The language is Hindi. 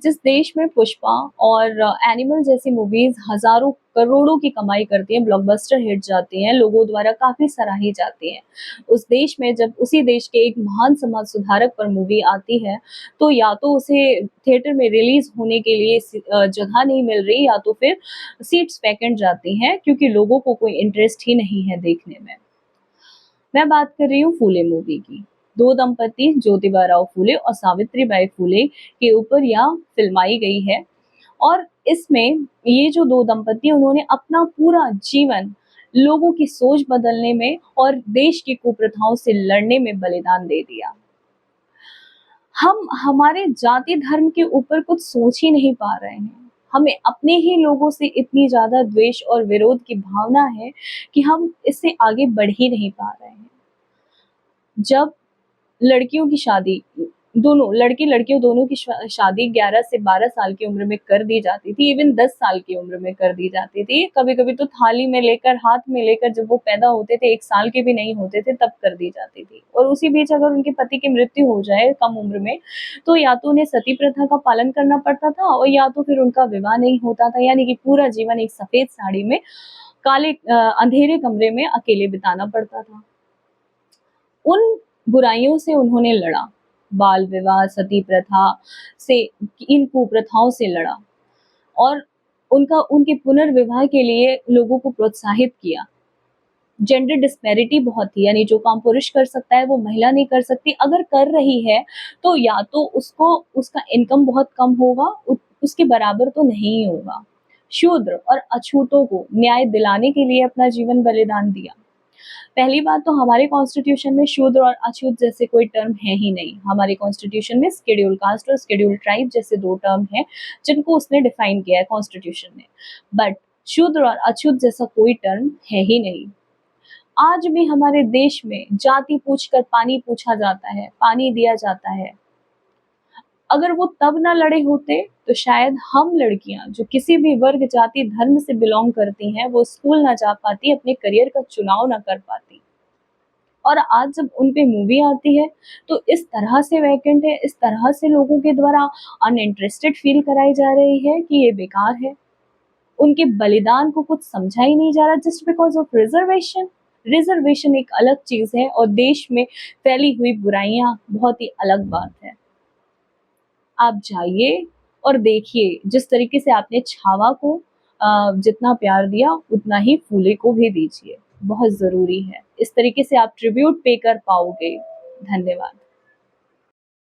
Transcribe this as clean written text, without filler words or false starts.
जिस देश में पुष्पा और एनिमल जैसी मूवीज हजारों करोड़ों की कमाई करती हैं, ब्लॉकबस्टर हिट जाती हैं, लोगों द्वारा काफी सराही जाती हैं, उस देश में जब उसी देश के एक महान समाज सुधारक पर मूवी आती है, तो या तो उसे थिएटर में रिलीज होने के लिए जगह नहीं मिल रही, या तो फिर सीट्स वैकेंट जाती हैं क्योंकि लोगों को कोई इंटरेस्ट ही नहीं है देखने में। मैं बात कर रही हूँ फूले मूवी की। दो दंपति ज्योतिबा राव फूले और सावित्री बाई फूले के ऊपर यह फिल्माई गई है। और इसमें ये जो दो दंपति हैं, उन्होंने अपना पूरा जीवन लोगों की सोच बदलने में और देश की कुप्रथाओं से लड़ने में बलिदान दे दिया। हम हमारे जाति धर्म के ऊपर कुछ सोच ही नहीं पा रहे हैं। हमें अपने ही लोगों से इतनी ज्यादा द्वेष और विरोध की भावना है कि हम इससे आगे बढ़ ही नहीं पा रहे हैं। जब लड़कियों की शादी, दोनों लड़के लड़कियों दोनों की शादी 11 से 12 साल की उम्र में कर दी जाती थी, इवन 10 साल की उम्र में कर दी जाती थी। कभी कभी तो थाली में लेकर, हाथ में लेकर, जब वो पैदा होते थे, 1 साल के भी नहीं होते थे, तब कर दी जाती थी। और उसी बीच अगर उनके पति की मृत्यु हो जाए कम उम्र में, तो या तो उन्हें सती प्रथा का पालन करना पड़ता था, और या तो फिर उनका विवाह नहीं होता था, यानी कि पूरा जीवन एक सफेद साड़ी में काले अंधेरे कमरे में अकेले बिताना पड़ता था। उन बुराइयों से उन्होंने लड़ा, बाल विवाह, सती प्रथा से, इन कुप्रथाओं से लड़ा, और उनके पुनर्विवाह के लिए लोगों को प्रोत्साहित किया। जेंडर डिस्पैरिटी बहुत थी, यानी जो काम पुरुष कर सकता है वो महिला नहीं कर सकती। अगर कर रही है तो या तो उसको उसका इनकम बहुत कम होगा, उसके बराबर तो नहीं होगा। शूद्र और अछूतों को न्याय दिलाने के लिए अपना जीवन बलिदान दिया। पहली बात तो हमारे कॉन्स्टिट्यूशन में शूद्र और अछूत जैसे कोई टर्म है ही नहीं। हमारे कॉन्स्टिट्यूशन में शेड्यूल कास्ट और शेड्यूल ट्राइब जैसे दो टर्म हैं जिनको उसने डिफाइन किया है कॉन्स्टिट्यूशन में, बट शूद्र और अछूत जैसा कोई टर्म है ही नहीं। आज भी हमारे देश में जाति पूछकर पानी पूछा जाता है, पानी दिया जाता है। अगर वो तब ना लड़े होते तो शायद हम लड़कियां जो किसी भी वर्ग, जाति, धर्म से बिलोंग करती हैं, वो स्कूल ना जा पाती, अपने करियर का चुनाव ना कर पाती। और आज जब उन पे मूवी आती है तो इस तरह से वैकेंट है, इस तरह से लोगों के द्वारा अनइंटरेस्टेड फील कराई जा रही है कि ये बेकार है। उनके बलिदान को कुछ समझा ही नहीं जा रहा, just because of reservation. Reservation एक अलग चीज है और देश में फैली हुई बुराइयां बहुत ही अलग बात है। आप जाइए और देखिए, जिस तरीके से आपने छावा को जितना प्यार दिया उतना ही फूले को भी दीजिए, बहुत जरूरी है। इस तरीके से आप ट्रिब्यूट पे कर पाओगे। धन्यवाद।